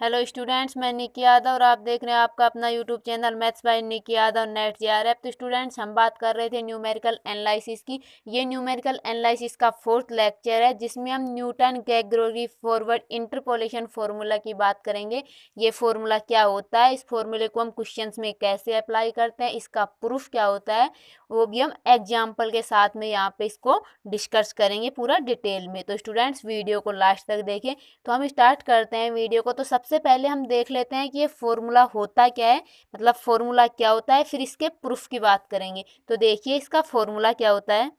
Hello students, मैं निकी यादव और आप देख रहे हैं आपका अपना YouTube channel maths by Nikki Yadav NET JRF. तो स्टूडेंट्स, हम बात कर रहे थे न्यूमेरिकल एनालिसिस की। ये न्यूमेरिकल एनालिसिस का 4th लेक्चर है, जिसमें हम न्यूटन गैग्रोरी फॉरवर्ड इंटरपोलेशन फार्मूला की बात करेंगे। ये फार्मूला क्या होता है, इस फार्मूले को हम क्वेश्चंस में कैसे अप्लाई करते हैं, इसका प्रूफ क्या होता है, वो भी हम एग्जाम्पल के साथ में यहाँ पे इसको डिस्कस करेंगे पूरा डिटेल में। तो स्टूडेंट्स, वीडियो को लास्ट तक देखें। तो हम स्टार्ट करते हैं वीडियो को। तो सबसे पहले हम देख लेते हैं कि ये फॉर्मूला होता क्या है, मतलब फॉर्मूला क्या होता है, फिर इसके प्रूफ की बात करेंगे। तो देखिए इसका फॉर्मूला क्या होता है।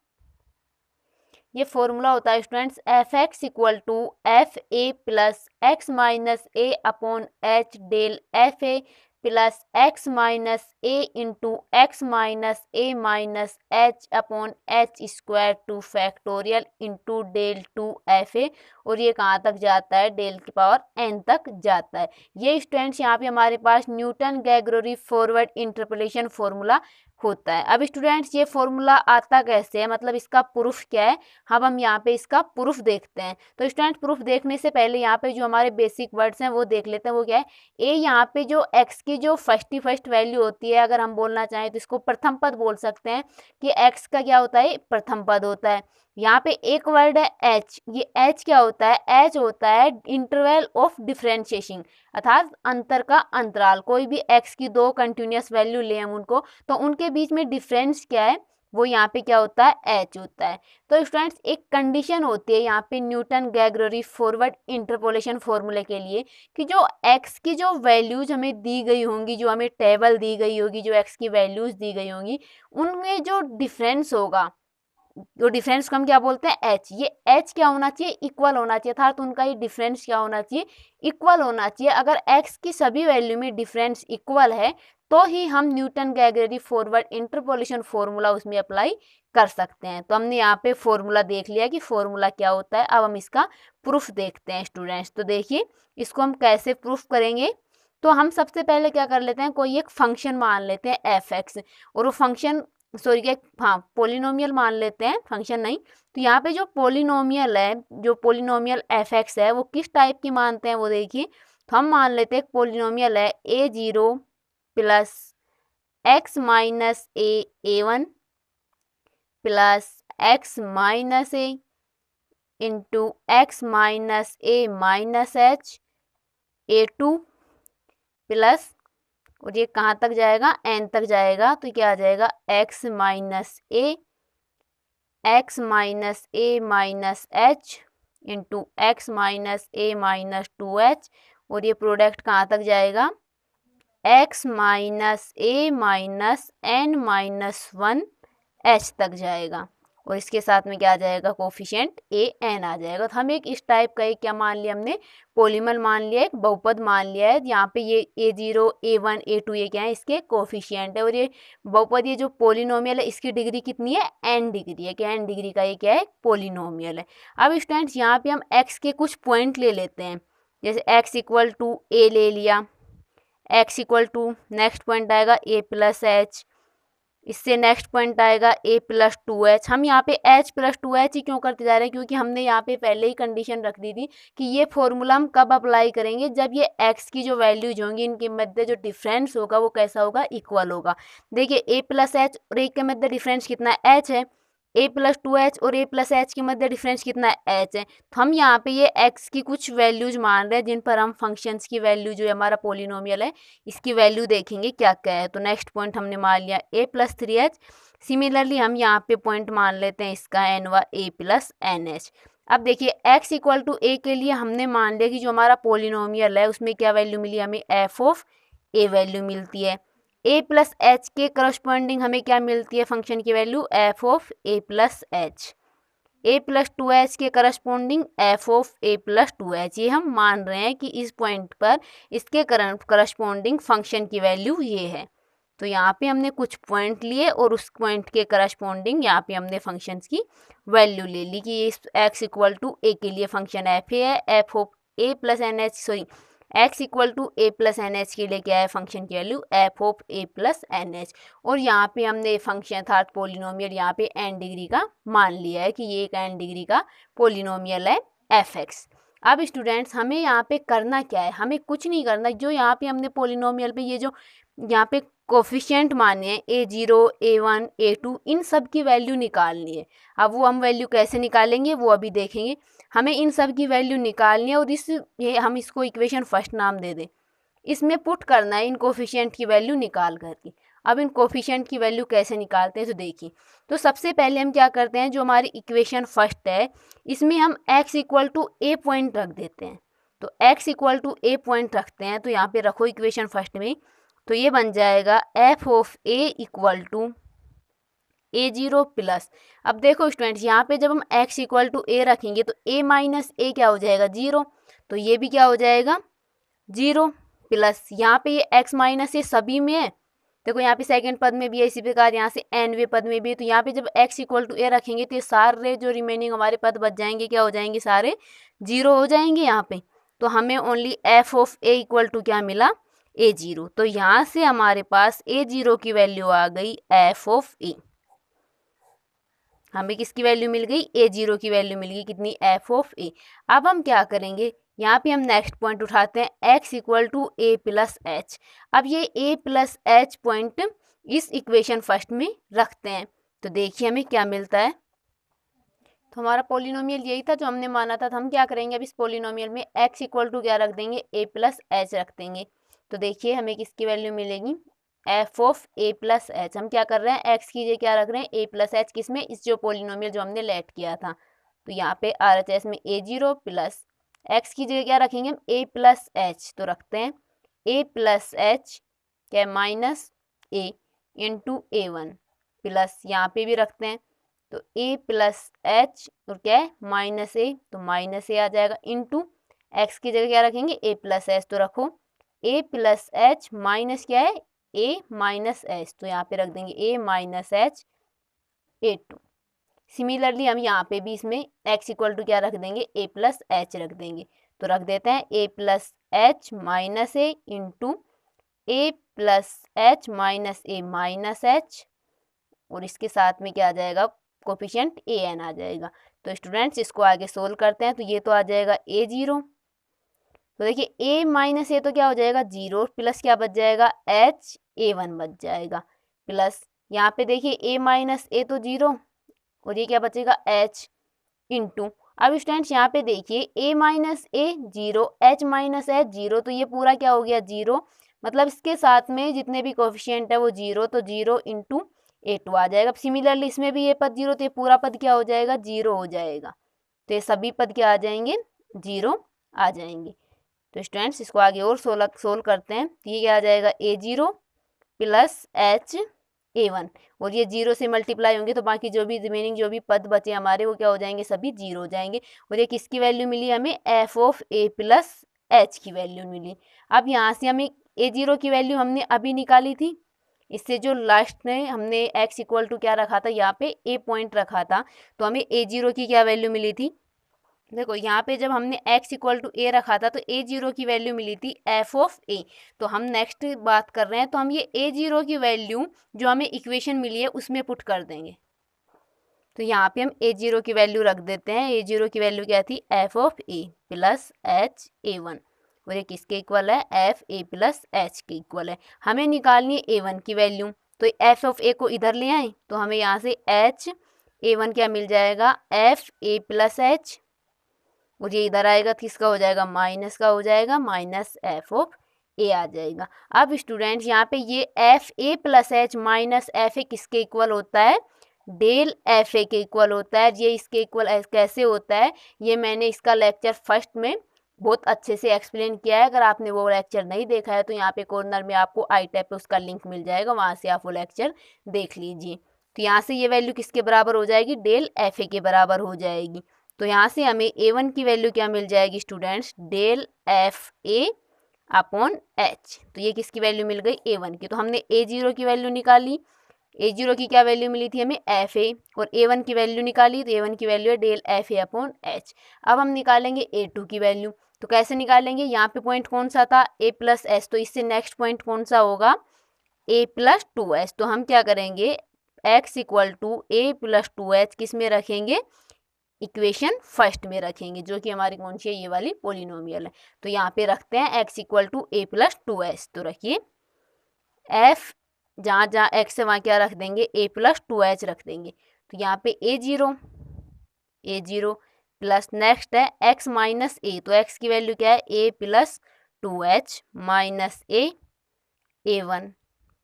ये फॉर्मूला होता है students, f x equal to f a plus x minus a upon h del f a plus x minus a into x minus a minus h upon h square two factorial into del two f a. और ये कहाँ तक जाता है, del की power N तक जाता है। ये स्टूडेंट्स यहाँ पे हमारे पास न्यूटन गैग्रोरी फॉरवर्ड इंटरपोलेशन फॉर्मूला होता है। अब स्टूडेंट्स, ये फॉर्मूला आता कैसे है, मतलब इसका प्रूफ क्या है, अब हम यहाँ पे इसका प्रूफ देखते हैं। तो स्टूडेंट, प्रूफ देखने से पहले यहाँ पे जो हमारे बेसिक वर्ड्स हैं वो देख लेते हैं। वो क्या है, ए यहाँ पे जो एक्स की जो फर्स्ट वैल्यू होती है, अगर हम बोलना चाहें तो इसको प्रथम पद बोल सकते हैं कि एक्स का क्या होता है, प्रथम पद होता है। यहाँ पे एक वर्ड है एच, ये एच क्या होता है, एच होता है इंटरवल ऑफ डिफरेंशिएशन, अर्थात अंतर का अंतराल। कोई भी एक्स की दो कंटिन्यूअस वैल्यू ले हम उनको, तो उनके बीच में डिफरेंस क्या है, वो यहाँ पे क्या होता है, एच होता है। तो स्टूडेंट्स, एक कंडीशन होती है यहाँ पे न्यूटन गैग्रोरी फॉरवर्ड इंटरपोलेशन फॉर्मूले के लिए कि जो एक्स की जो वैल्यूज हमें दी गई होंगी, जो हमें टेबल दी गई होगी, जो एक्स की वैल्यूज दी गई होंगी, उनमें जो डिफरेंस होगा, जो डिफरेंस को हम क्या बोलते हैं, एच। ये एच क्या होना चाहिए, इक्वल होना चाहिए, अर्थात उनका ये डिफरेंस क्या होना चाहिए, इक्वल होना चाहिए। अगर एक्स की सभी वैल्यू में डिफरेंस इक्वल है तो ही हम न्यूटन गैग्रोरी फॉरवर्ड इंटरपोलेशन फॉर्मूला उसमें अप्लाई कर सकते हैं। तो हमने यहाँ पे फॉर्मूला देख लिया कि फॉर्मूला क्या होता है। अब हम इसका प्रूफ देखते हैं स्टूडेंट्स। तो देखिए इसको हम कैसे प्रूफ करेंगे। तो हम सबसे पहले क्या कर लेते हैं, कोई एक फंक्शन मान लेते हैं एफ एक्स, और वो फंक्शन सॉरी क्या, हाँ, पोलिनोमियल मान लेते हैं, फंक्शन नहीं। तो यहाँ पे जो पोलिनोमियल है, जो पोलिनोमियल एफ एक्स है, वो किस टाइप की मानते हैं वो देखिए। तो हम मान लेते हैं पोलिनोमियल है a zero plus x minus a one plus x minus a into x minus a minus h a two plus, और ये कहाँ तक जाएगा, एन तक जाएगा। तो क्या आ जाएगा, x minus a minus h into x minus a minus two h, और ये प्रोडक्ट कहाँ तक जाएगा, x minus a minus n minus one h तक जाएगा। और इसके साथ में क्या आ जाएगा, कोफिशिएंट ए एन आ जाएगा। तो हम एक इस टाइप का एक क्या मान लिया हमने, पोलीमर मान लिया, एक बहुपद मान लिया है। यहाँ पे ये a zero a one a two ये क्या है, इसके कोफिशिएंट है। और ये बहुपद, ये जो पोलिनोमियल है, इसकी डिग्री कितनी है, एन डिग्री है, क्या एन डिग्री का ये क्या है, पोलिनोमियल है। अब स्टूडेंट्स, यहाँ पे हम एक्स के कुछ पॉइंट ले लेते हैं। जैसे एक्स इक्वल टू ए ले लिया, x equal to next point आएगा ए प्लस एच, इससे नेक्स्ट पॉइंट आएगा ए प्लस टू एच। हम यहाँ पे एच प्लस टू एच ही क्यों करते जा रहे हैं, क्योंकि हमने यहाँ पे पहले ही कंडीशन रख दी थी कि ये फॉर्मूला हम कब अप्लाई करेंगे, जब ये एक्स की जो वैल्यूज होंगी इनके मध्य जो डिफरेंस होगा वो कैसा होगा, इक्वल होगा। देखिए ए प्लस एच और ए के मध्य डिफरेंस कितना, एच है। ए प्लस टू एच और ए प्लस एच के मध्य डिफरेंस कितना, एच है। तो हम यहाँ पे ये एक्स की कुछ वैल्यूज मान रहे हैं, जिन पर हम फंक्शंस की वैल्यू जो हमारा पोलिनोमियल है इसकी वैल्यू देखेंगे क्या क्या है। तो नेक्स्ट पॉइंट हमने मान लिया ए प्लस थ्री एच। सिमिलरली हम यहाँ पे पॉइंट मान लेते हैं इसका एन व ए प्लस एन एच। अब देखिए एक्स इक्वल टू ए के लिए हमने मान लिया कि जो हमारा पोलिनोमियल है उसमें क्या वैल्यू मिली, हमें एफ ऑफ ए वैल्यू मिलती है। ए प्लस एच के करस्पॉन्डिंग हमें क्या मिलती है, फंक्शन की value f of a plus h. A plus two h के corresponding f of a plus two h. ये हम मान रहे हैं कि इस पॉइंट पर इसके करस्पॉन्डिंग फंक्शन की वैल्यू ये है। तो यहाँ पे हमने कुछ पॉइंट लिए और उस पॉइंट के करस्पॉन्डिंग यहाँ पे हमने फंक्शंस की वैल्यू ले ली कि ये एक्स इक्वल टू ए के लिए फंक्शन एफ ए है, f of a plus n h, sorry x equal to a plus n h के लिए क्या है, फंक्शन की value f of a plus n h. और यहाँ पे हमने फंक्शन अर्थात पोलिनोमियल यहाँ पे एन डिग्री का मान लिया है कि ये एक एन डिग्री का पोलिनोमियल है एफ एक्स। अब स्टूडेंट्स हमें यहाँ पे करना क्या है, हमें कुछ नहीं करना। जो यहाँ पे हमने पोलिनोमियल पे ये जो यहाँ पे कोफिशिएंट माने हैं a0, a1, a2, इन सब की वैल्यू निकालनी है। अब वो हम वैल्यू कैसे निकालेंगे वो अभी देखेंगे। हमें इन सब की वैल्यू निकालनी है और ये हम इसको इक्वेशन फर्स्ट नाम दे दें। इसमें पुट करना है इन कोफिशिएंट की वैल्यू निकाल करके। अब इन कोफिशिएंट की वैल्यू कैसे निकालते हैं तो देखिए। तो सबसे पहले हम क्या करते हैं, जो हमारी इक्वेशन फर्स्ट है इसमें हम x equal to a point रख देते हैं। तो x equal to a point रखते हैं, तो यहाँ पे रखो इक्वेशन फर्स्ट में। तो ये बन जाएगा f of a equal to a0 plus. अब देखो स्टूडेंट्स, यहाँ पे जब हम x इक्वल टू a रखेंगे तो a माइनस ए क्या हो जाएगा, 0। तो ये भी क्या हो जाएगा, 0 प्लस यहाँ पे ये x माइनस ए सभी में है। देखो यहाँ पे सेकंड पद में भी है, इसी प्रकार यहाँ से nवें पद में भी है। तो यहाँ पे जब x इक्वल टू ए रखेंगे तो ये सारे जो रिमेनिंग हमारे पद बच जाएंगे क्या हो जाएंगे, सारे 0 हो जाएंगे यहाँ पे। तो हमें only f of a equal to क्या मिला, a0। तो यहाँ से हमारे पास a0 की वैल्यू आ गई f ऑफ a। हमें किसकी वैल्यू मिल गई, a0 की वैल्यू मिल गई, कितनी, f ऑफ a। अब हम क्या करेंगे, यहाँ पे हम नेक्स्ट पॉइंट उठाते हैं x equal to a plus h. अब ये a प्लस एच पॉइंट इस इक्वेशन फर्स्ट में रखते हैं। तो देखिए हमें क्या मिलता है। तो हमारा पोलिनोमियल यही था जो हमने माना था। तो हम क्या करेंगे, अब इस पोलिनोमियल में x इक्वल टू क्या रख देंगे, a प्लस एच रख देंगे। तो देखिए हमें किसकी वैल्यू मिलेगी, f of a plus H. हम क्या कर रहे हैं, x की जगह क्या रख रहे हैं, a प्लस एच, किसमें, इस जो पोलिनोमियल जो हमने लेट किया था। तो यहाँ पे RHS में a0 प्लस x की जगह क्या रखेंगे हम, a प्लस एच। तो रखते हैं a प्लस एच क्या, minus a into a1 plus यहाँ पे भी रखते हैं। तो a प्लस एच और क्या है, माइनस a, तो माइनस a आ जाएगा इंटू x की जगह क्या रखेंगे, a प्लस एच। तो रखो a प्लस एच माइनस क्या है, a माइनस एच। तो यहाँ पे रख देंगे a minus H a2। Similarly हम यहाँ पे भी इसमें x इक्वल टू क्या रख देंगे, a प्लस एच रख देंगे। तो रख देते हैं a plus H minus a into a plus H minus a minus H, और इसके साथ में क्या आ जाएगा, कोफिशिएंट an आ जाएगा। तो स्टूडेंट्स इसको आगे सोल्व करते हैं। तो ये तो आ जाएगा a0। तो देखिए a माइनस ए तो क्या हो जाएगा, 0, प्लस क्या बच जाएगा, h a1 बच जाएगा, प्लस यहाँ पे देखिए a माइनस ए तो 0 और ये क्या बचेगा, h इंटू। अब स्टूडेंट्स यहाँ पे देखिए a minus A 0, h minus H 0, तो ये पूरा क्या हो गया, 0। मतलब इसके साथ में जितने भी कोफिशिएंट है वो 0, तो 0 इंटू a2 आ जाएगा। सिमिलरली इसमें भी ये पद 0, तो ये पूरा पद क्या हो जाएगा, 0 हो जाएगा। तो ये सभी पद क्या आ जाएंगे, 0 आ जाएंगे। तो स्टूडेंट्स इसको आगे और सोल्व करते हैं। तो ये क्या आ जाएगा, a0 प्लस h a1, और ये 0 से मल्टीप्लाई होंगे तो बाकी जो भी रिमेनिंग जो भी पद बचे हमारे वो क्या हो जाएंगे, सभी 0 हो जाएंगे। और ये किसकी वैल्यू मिली हमें, f of a plus H की वैल्यू मिली। अब यहाँ से हमें a0 की वैल्यू हमने अभी निकाली थी। इससे जो लास्ट में हमने x इक्वल टू क्या रखा था, यहाँ पे a पॉइंट रखा था, तो हमें a0 की क्या वैल्यू मिली थी। देखो यहाँ पे जब हमने x इक्वल टू ए रखा था तो a0 की वैल्यू मिली थी f ऑफ a। तो हम नेक्स्ट बात कर रहे हैं, तो हम ये a0 की वैल्यू जो हमें इक्वेशन मिली है उसमें पुट कर देंगे। तो यहाँ पे हम a0 की वैल्यू रख देते हैं। a0 की वैल्यू क्या थी, f of a plus h a1, और ये किसके इक्वल है, f a प्लस h के इक्वल है। हमें निकालनी है a1 की वैल्यू। तो f ऑफ a को इधर ले आए तो हमें यहाँ से h a1 क्या मिल जाएगा, f a प्लस h, और ये इधर आएगा किसका हो जाएगा, माइनस का हो जाएगा, माइनस f ऑफ a आ जाएगा। अब स्टूडेंट्स यहाँ पे ये f a plus H minus f ए किसके इक्वल होता है, डेल एफ ए के इक्वल होता है। ये इसके इक्वल कैसे होता है, ये मैंने इसका लेक्चर फर्स्ट में बहुत अच्छे से एक्सप्लेन किया है। अगर आपने वो लेक्चर नहीं देखा है तो यहाँ पे कॉर्नर में आपको आई टैब पे उसका लिंक मिल जाएगा, वहाँ से आप वो लेक्चर देख लीजिए। तो यहाँ से ये वैल्यू किसके बराबर हो जाएगी, डेल एफ ए के बराबर हो जाएगी। तो यहाँ से हमें a1 की वैल्यू क्या मिल जाएगी students, del f a upon h. तो ये किसकी वैल्यू मिल गई, a1 की। तो हमने a0 की वैल्यू निकाली, a0 की क्या वैल्यू मिली थी हमें, एफ ए, और a1 की वैल्यू निकाली, तो a1 की वैल्यू है del f a upon h. अब हम निकालेंगे a2 की वैल्यू। तो कैसे निकालेंगे, यहाँ पे पॉइंट कौन सा था, a प्लस एच, तो इससे नेक्स्ट पॉइंट कौन सा होगा, a प्लस 2h। तो हम क्या करेंगे, x equal to a plus 2h किस में रखेंगे, इक्वेशन फर्स्ट में रखेंगे, जो कि हमारी कौन सी है, ये वाली पोलिनोमियल है। तो यहाँ पे रखते हैं x equal to a plus 2h। तो रखिए f, जहाँ जहाँ x है वहाँ क्या रख देंगे, a प्लस 2h रख देंगे। तो यहाँ पे a0 प्लस नेक्स्ट है x माइनस a, तो x की वैल्यू क्या है, a plus 2h minus a1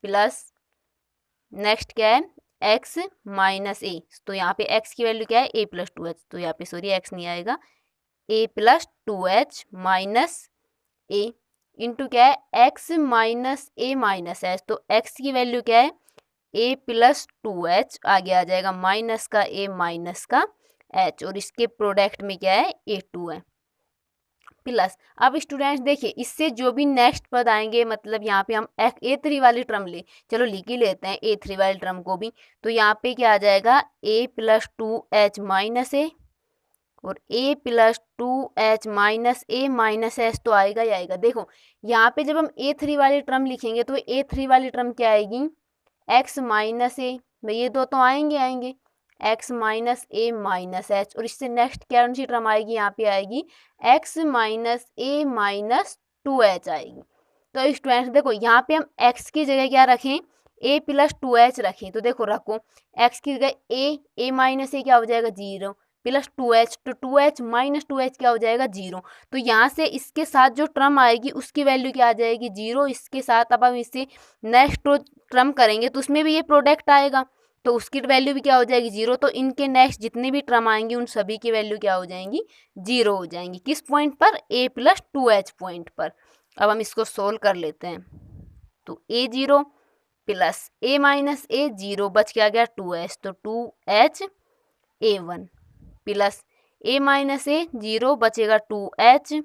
plus next क्या है, x माइनस a। तो यहाँ पे x की वैल्यू क्या है, a प्लस 2h, तो यहाँ पे सॉरी x नहीं आएगा, a plus 2h minus a into क्या है, x minus a minus h। तो x की वैल्यू क्या है, a प्लस 2h, आगे आ जाएगा माइनस का a माइनस का h, और इसके प्रोडक्ट में क्या है, a2 है प्लस। अब स्टूडेंट्स देखिए, इससे जो भी नेक्स्ट पद आएंगे, मतलब यहाँ पे हम a3 वाली टर्म ले, चलो लिख ही लेते हैं a3 वाली टर्म को भी। तो यहाँ पे क्या आ जाएगा, a plus 2h minus a, और a plus 2h minus a minus h तो आएगा ही आएगा। देखो यहाँ पे जब हम a3 वाली टर्म लिखेंगे तो a3 वाली टर्म क्या आएगी, x माइनस a, भाई ये दो तो आएंगे x minus a minus h, और इससे नेक्स्ट कौन सी टर्म आएगी, यहाँ पे आएगी x minus a minus 2h आएगी। तो स्टूडेंट्स देखो यहाँ पे हम x की जगह क्या रखें, a प्लस 2h रखें। तो देखो रखो x की जगह a माइनस a क्या हो जाएगा, 0 प्लस 2h, तो 2h माइनस 2h क्या हो जाएगा, 0। तो यहाँ से इसके साथ जो टर्म आएगी उसकी वैल्यू क्या आ जाएगी, 0। इसके साथ अब हम इससे नेक्स्ट टर्म करेंगे तो उसमें भी ये प्रोडक्ट आएगा, तो उसकी वैल्यू भी क्या हो जाएगी, 0। तो इनके नेक्स्ट जितने भी टर्म आएंगे उन सभी की वैल्यू क्या हो जाएंगी, 0 हो जाएंगी। किस पॉइंट पर, a प्लस 2h पॉइंट पर। अब हम इसको सोल्व कर लेते हैं। तो a0 plus a minus a, 0 बच के आ गया 2h, तो 2h a1 plus a minus a, 0 बचेगा 2h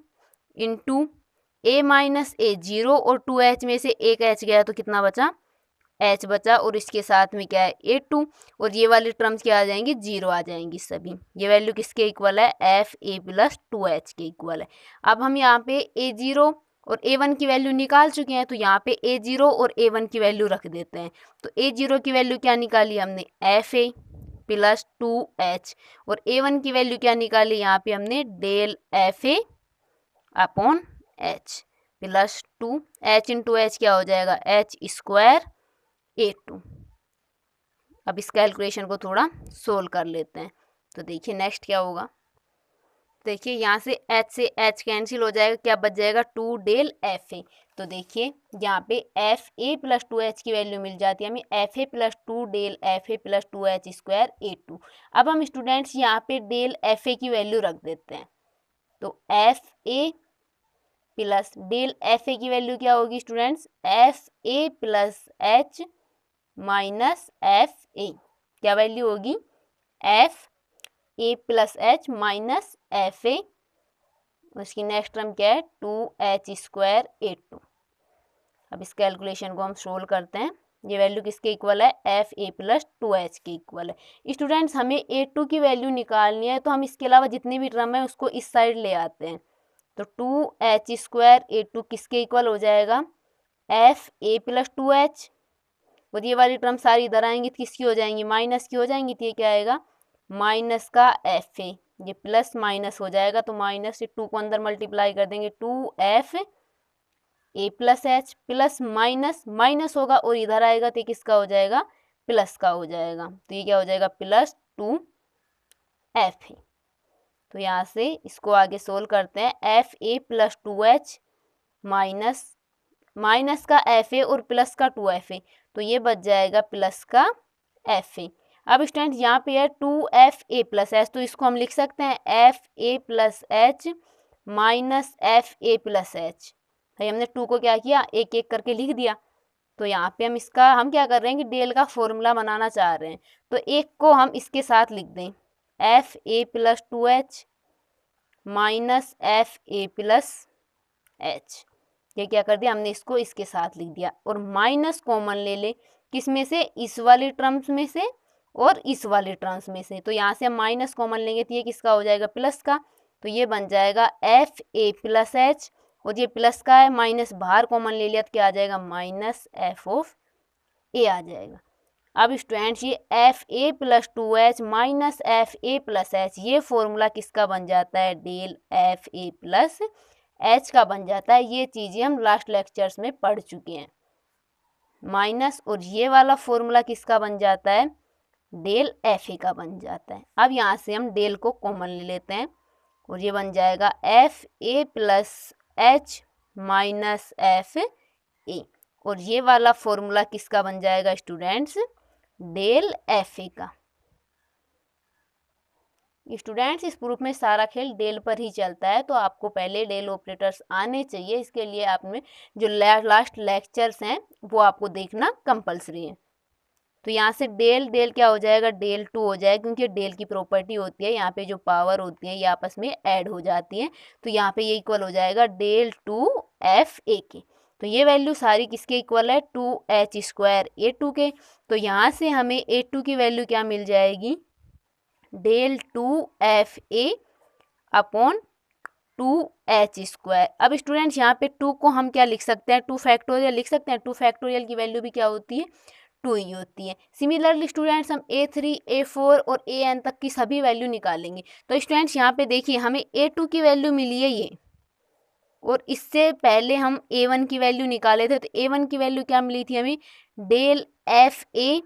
into a minus a 0, और 2h में से एक h गया तो कितना बचा, h बचा, और इसके साथ में क्या है, a2, और ये वाली टर्म्स क्या आ जाएंगी, 0 आ जाएंगी सभी। ये वैल्यू किसके इक्वल है, f a प्लस 2h के इक्वल है। अब हम यहाँ पे a0 और a1 की वैल्यू निकाल चुके हैं, तो यहाँ पे a0 और a1 की वैल्यू रख देते हैं। तो a0 की वैल्यू क्या निकाली हमने, fa प्लस 2h, और a1 की वैल्यू क्या निकाली, यहाँ पे हमने del fa upon h plus 2, h into h क्या हो जाएगा, h स्क्वायर a2। अब इस कैलकुलेशन को थोड़ा सोल्व कर लेते हैं। तो देखिए नेक्स्ट क्या होगा, देखिए यहाँ से h कैंसिल हो जाएगा, क्या बच जाएगा, 2 डेल fa। तो देखिए यहाँ पे fa प्लस 2h की वैल्यू मिल जाती है हमें, fa plus 2 del fa plus 2h square a2। अब हम स्टूडेंट्स यहाँ पे डेल fa की वैल्यू रख देते हैं। तो fa प्लस डेल fa की वैल्यू क्या होगी students, fa plus h minus fa, क्या वैल्यू होगी, fa plus h minus fa, उसकी नेक्स्ट टर्म क्या है, 2h स्क्वायर a2। अब इस कैलकुलेशन को हम सोल्व करते हैं। ये वैल्यू किसके इक्वल है, fa प्लस 2h के इक्वल है। स्टूडेंट्स हमें a2 की वैल्यू निकालनी है, तो हम इसके अलावा जितनी भी टर्म है उसको इस साइड ले आते हैं। तो 2h स्क्वायर a2 किसके इक्वल हो जाएगा, fa प्लस 2h, और ये वाली टर्म सारी इधर आएंगी तो किसकी हो जाएंगी, माइनस की हो जाएंगी। तो ये क्या आएगा, माइनस का fa, ये प्लस माइनस हो जाएगा, तो माइनस से 2 को अंदर मल्टीप्लाई कर देंगे, 2fa plus h plus minus minus होगा और इधर आएगा तो किसका हो जाएगा, प्लस का हो जाएगा। तो ये क्या हो जाएगा, प्लस 2fa। तो यहाँ से इसको आगे सोल्व करते हैं, fa plus 2h minus minus का fa और प्लस का 2fa, तो ये बच जाएगा प्लस का fa। अब स्टूडेंट यहाँ पे है 2fa प्लस h, तो इसको हम लिख सकते हैं fa plus h minus fa plus h। भाई हमने 2 को क्या किया, एक एक करके लिख दिया। तो यहाँ पे हम क्या कर रहे हैं कि डेल का फॉर्मूला बनाना चाह रहे हैं, तो एक को हम इसके साथ लिख दें, fa plus 2h minus fa plus h। ये क्या कर दिया हमने, इसको इसके साथ लिख दिया, और माइनस कॉमन ले ले, किस में से, इस वाली टर्म्स में से और इस वाली टर्म्स में से। तो यहाँ से हम माइनस कॉमन लेंगे तो ये किसका हो जाएगा, प्लस का। तो ये बन जाएगा fa प्लस h, और ये प्लस का है, माइनस बाहर कॉमन ले लिया तो क्या आ जाएगा, माइनस f ऑफ a आ जाएगा। अब स्टूडेंट्स ये f a plus 2h minus f a plus h, ये फॉर्मूला किसका बन जाता है, del f a plus h का बन जाता है। ये चीज़ें हम लास्ट लेक्चर्स में पढ़ चुके हैं। माइनस और ये वाला फॉर्मूला किसका बन जाता है, डेल एफ ए का बन जाता है। अब यहाँ से हम डेल को कॉमन ले लेते हैं और ये बन जाएगा F a plus H minus f a, और ये वाला फॉर्मूला किसका बन जाएगा स्टूडेंट्स, डेल एफ ए का। स्टूडेंट्स इस प्रूफ में सारा खेल डेल पर ही चलता है, तो आपको पहले डेल ऑपरेटर्स आने चाहिए। इसके लिए आपने जो लास्ट लेक्चर्स हैं वो आपको देखना कंपलसरी है। तो यहाँ से डेल डेल क्या हो जाएगा, डेल 2 हो जाएगा, क्योंकि डेल की प्रॉपर्टी होती है यहाँ पे जो पावर होती है ये आपस में ऐड हो जाती है। तो यहाँ पे ये इक्वल हो जाएगा डेल 2 एफ ए के। तो ये वैल्यू सारी किसके इक्वल है, 2h स्क्वायर A2 के। तो यहाँ से हमें A2 की वैल्यू क्या मिल जाएगी, del 2 f a upon 2h square. अब स्टूडेंट्स यहाँ पे 2 को हम क्या लिख सकते हैं, 2 फैक्टोरियल लिख सकते हैं। 2 फैक्टोरियल की वैल्यू भी क्या होती है, 2 ही होती है। सिमिलरली स्टूडेंट्स हम A3 A4 और AN तक की सभी वैल्यू निकालेंगे। तो स्टूडेंट्स यहाँ पे देखिए हमें A2 की वैल्यू मिली है ये, और इससे पहले हम A1 की वैल्यू निकाले थे। तो A1 की वैल्यू क्या मिली थी हमें, del f a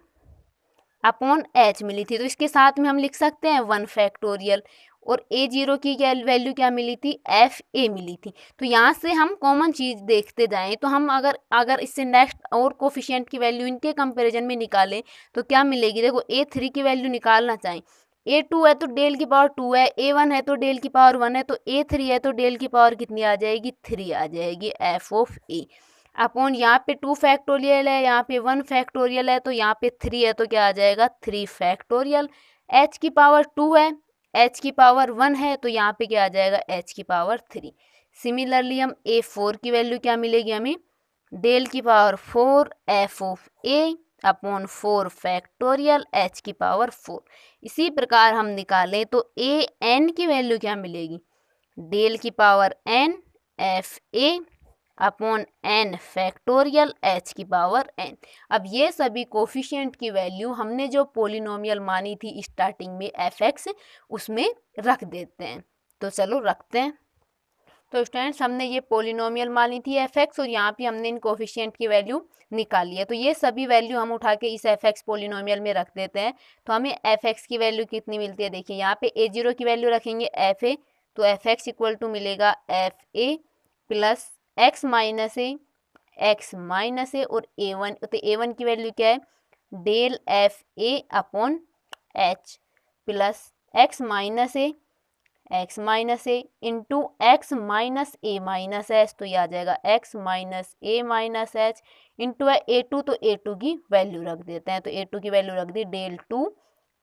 upon h मिली थी। तो इसके साथ में हम लिख सकते हैं 1 फैक्टोरियल, और A0 की क्या वैल्यू क्या मिली थी, एफ ए मिली थी। तो यहाँ से हम कॉमन चीज़ देखते जाएं, तो हम अगर इससे नेक्स्ट और कोफिशिएंट की वैल्यू इनके कंपैरिजन में निकालें तो क्या मिलेगी, देखो A3 की वैल्यू निकालना चाहें, A2 है तो डेल की पावर 2 है, A1 है तो डेल की पावर 1 है, तो A3 है तो डेल की पावर कितनी आ जाएगी, 3 आ जाएगी, एफ ऑफ ए अपॉन यहाँ पे 2 फैक्टोरियल है, यहाँ पे 1 फैक्टोरियल है, तो यहाँ पे 3 है तो क्या आ जाएगा, 3 फैक्टोरियल। h की पावर 2 है, h की पावर 1 है, तो यहाँ पे क्या आ जाएगा, h की पावर 3। सिमिलरली हम A4 की वैल्यू क्या मिलेगी हमें, डेल की power 4 F of a upon 4 factorial h की पावर 4। इसी प्रकार हम निकालें तो AN की वैल्यू क्या मिलेगी, डेल की power n F a upon n factorial h की पावर n। अब ये सभी कोफिशिएंट की वैल्यू हमने जो पोलिनोमियल मानी थी स्टार्टिंग में fx, उसमें रख देते हैं। तो चलो रखते हैं। तो स्टूडेंट्स हमने ये पोलिनोमियल मानी थी fx, और यहाँ पे हमने इन कोफिशिएंट की वैल्यू निकाली है। तो ये सभी वैल्यू हम उठा के इस fx पोलिनोमियल में रख देते हैं। तो हमें fx की वैल्यू कितनी मिलती है, देखिए यहाँ पे A0 की वैल्यू रखेंगे fa, तो fx इक्वल टू मिलेगा fa plus x minus a और A1, तो A1 की वैल्यू क्या है, del f a upon h plus x minus a into x minus a minus h, तो ये आ जाएगा x minus a minus h into है A2, तो A2 की वैल्यू रख देते हैं। तो A2 की वैल्यू रख दी del 2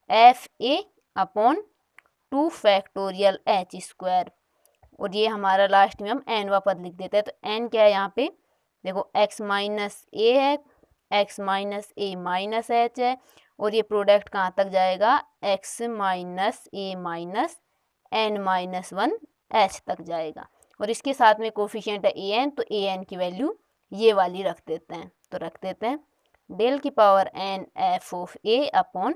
f a upon 2 factorial h square, और ये हमारा लास्ट में हम n वा पद लिख देते हैं। तो n क्या है यहाँ पे, देखो x माइनस ए है, x minus a minus H है, और ये प्रोडक्ट कहाँ तक जाएगा, x minus a minus n minus 1 h तक जाएगा, और इसके साथ में कोफिशिएंट है an, तो an की वैल्यू ये वाली रख देते हैं। तो रख देते हैं डेल की power n F of a upon